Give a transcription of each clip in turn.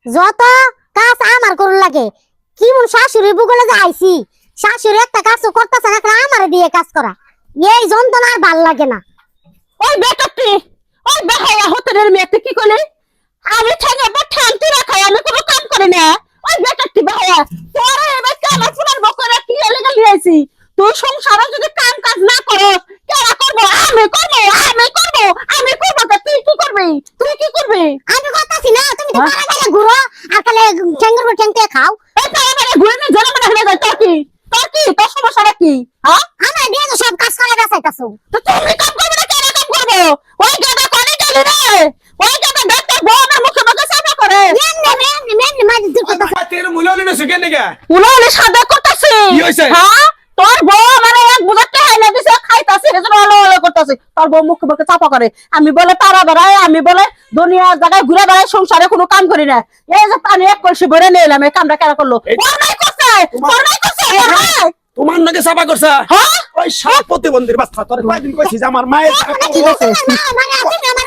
যত কাজ আমার করুন লাগে কি মন শাশুড়ি বুগলে যে আইছি শাশুড়ি একটা কাজ করতেছে না আমার দিয়ে কাজ করা এই যন্ত্রণা আর ভাল লাগে না। ওই বেটাটি ওই বেহায়া হোটেলের মেয়েতে কি করলি আমি ঠেঙে বা ঠ্যাংটি রাখাই আমি কোনো কাম করি না। ওই বেটাটি বেহায়া তোরা এবার আমার ফুলার বকরে কি এলাকা লিয়েছি তুই সংসারে যদি কাম কাজ না করস কেরা করবো আমি করবো আমি করবো তা তুই কি করবি আমি কথাছি না তুমি তো পাড়া বাইরে ঘুরো আর খালি ঠ্যাঙ্গুর ঠ্যাংতে খাও। এই পাড়া বাইরে ঘুরে না জেলা মানে হয়ে যায় তোর সমস্যাটা কি হ্যাঁ আমার দিয়ে তো সব কাজ করে বেসাইতাছো। তো তুমি কাম করবে না কেন কাম করবো ওই গাদা কোনে গেলি রে ওই গাদা ডাক্তার বউ আমার মুখে মুখে সামনে করে মেন মাঝে দিতে কথা তের মুলালি না সুকে নিগা উনালে সাদা করতেছে কি হইছে? হ্যাঁ তোর বউ আমারে এক বুঝাতে হাইলা দিছে খাইতাছে এজন্য হলো করতেছে তোর বউ মুখে মুখে চাপা করে আমি বলে তারা বেড়ায় আমি বলে দুনিয়া জায়গায় ঘুরে বেড়ায় সংসারে কোনো কাম করি না এই যে পানি এক কলসি ভরে নিয়ে এলাম এই কামটা কেন করলো ফরমাই করছে তোমার নাকি সাফা করছা হ্যাঁ ওই সব প্রতিবন্ধীর বাচ্চা তোর কয়দিন কইছি যে আমার মায়ের কি হইছে মানে আপনি আমার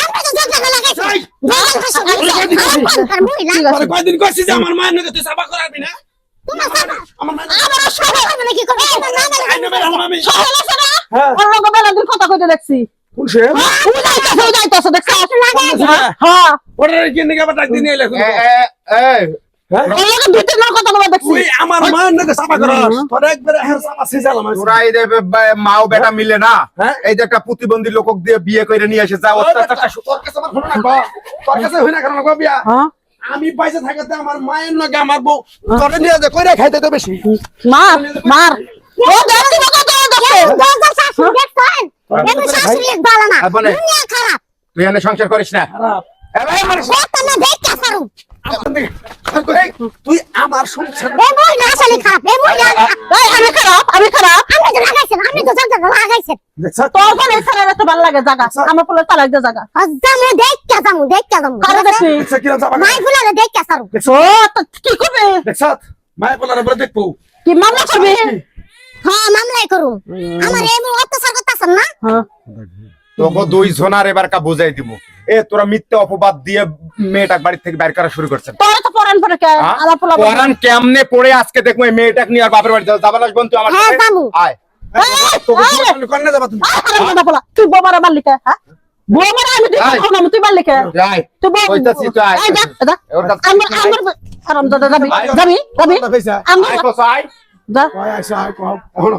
আমরা তো জায়গা লাগাইছি তোর কয়দিন কইছি যে আমার মায়ের নাকি তুই সাফা করাবি না তোমার সাবা আমার মায়ের আমার সবাই মানে কি করবে আইনে মেরে হালাম আমি সহল আছে না হ্যাঁ। ওর লগে বেলাদিন কথা কইতে দেখছি কোন সে উদাইতাছে দেখছ হ্যাঁ হ্যাঁ ওরে কি নিগা বাটা দিন এলে ওর লগে দুই তিন কথা কইতে দেখছি তুই আমার মায়ের নাকি সাফা করস তোর একবারে হের সাফা সিজালাম আমি তোরা এই যে মাও বেটা মিলে না হ্যাঁ? এই যে একটা প্রতিবন্ধী লোকক দিয়ে বিয়ে করে নিয়ে এসে যা অত্যাচারটা তোর কাছে আমার হলো না গো তোর কাছে হই না কারণ গো বিয়া হ্যাঁ আমি পয়সা থাকাতে আমার মায়ের নাকি আমার বউ তোরে নিয়ে যে কইরা খাইতে তো বেশি মার ও দেখছি না কত দেখছে দরজা শাশুড়ি দেখছেন এমন শাশুড়ি ভালো না বলে। দুনিয়া খারাপ তুই এনে সংসার করিস না খারাপ কত না দেখতে পারো তুই আমার সংসার এ বই না আসলে খারাপ এ বই না এই আমি খারাপ আমি তো লাগাইছেন আমি তো জানতে লাগাইছেন দেখছ তোর কোন এখানে এত ভালো লাগে জায়গা আমার পোলা তালাক দে জায়গা জামু দেখতে যামু কারে দেখছি দেখছ কি রাম সাবা মাই ফুলারে দেখতে সারু দেখছ ও তো কি করবে দেখছ মায়ের বলার উপরে দেখবো কি মামলা করবে হ্যাঁ মামলাই করু আমার এমন অত্যাচার করতেছেন না হ্যাঁ তোকে দুই জনার এবার কা বুঝাই দিব এ তোরা মিথ্যে অপবাদ দিয়ে মেয়েটাকে বাড়ি থেকে বাইর করা শুরু করছেন তোর তো পরান পরে কে আমার পোলা কোরআন কেমনে পড়ে আজকে দেখবো এই মেয়েটাকে নিয়ে আর বাপের বাড়ি যাবার আসবেন তুই আমার হ্যাঁ সাথে? যামু আয় তোকে কোন না যাবা তুমি পোলা তুই বোমারা মারলি কে হ্যাঁ বোমারা আমি তুই আয়। খাও না তুই মারলি কে আয় তুই বল কইতাছি তুই আয় এই যা ওর কাছে আমার আরাম দাদা যাবি পয়সা আমি আয় কস আয় যা কয় আইসা কও এখন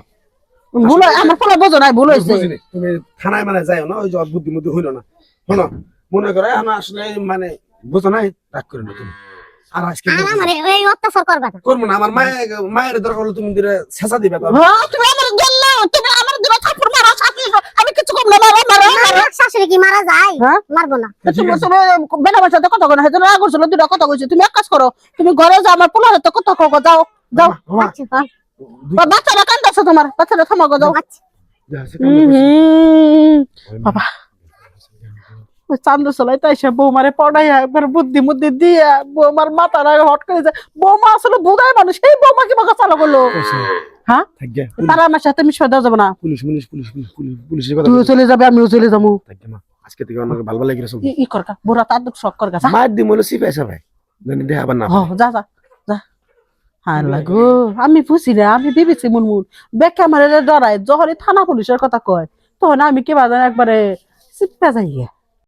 ভুল আমার পোলা বোঝো নাই ভুল হইছে বুঝিনি তুমি থানায় মানে যাও না ওই যে বুদ্ধি মুদ্ধি হইল না শোনো মনে করে এখন আসলে মানে বুঝো নাই রাগ করে না তুমি আর আজকে আর আমার এই অত্যাচার করবে না করবো না আমার মায়ের দরকার হলে তুমি দিলে ছেঁচা দিবে তো হ্যাঁ তুমি আমার গেল্লা তুমি আমার দিবা থাপ্পড় মারো সাথে আমি কিছু কম না মারো আমার শাশুড়ি কি মারা যায় হ্যাঁ? মারবো না তুমি বেনাবার সাথে কথা কো না হেজন রাগ করছিল দুটা কথা কইছি তুমি এক কাজ করো তুমি ঘরে যাও আমার পোলার সাথে কথা কও যাও যাও মামা, হ্যাঁ? বাচ্চারা কান্দাছে তোমার বাচ্চারা থামাগো যাও আচ্ছা বাবা ওই চান্দ চলাই তাই সে বৌমারে পড়াইয়া একবার বুদ্ধি মুদ্ধি দিয়া বৌমার মাথার আগে হট করে যায় বৌমা আসলে বুধায় মানুষ সেই বৌমা কি বাকা চালু করলো হ্যাঁ থাকবে তারা আমার সাথে মিশে দেওয়া যাবে না police police police police police পুলিশের কথা তুইও চলে যাবে আমিও চলে যাবো থাকবে মা আজকে থেকে আমাকে ভালো ভালো লেগে সব ই করকা বুড়া তার দুঃখ শখ করকা যা মায়ের দিম হলো সিপাই সাবাই জানি দেহ আবার না যা যা যা হ্যাঁ লাগো আমি বুঝি না আমি ভেবেছি মুনমুন বেকে আমার ডরাই যখনই থানা পুলিশের কথা কয় তখন আমি কি বাজান একবারে চিপা যাই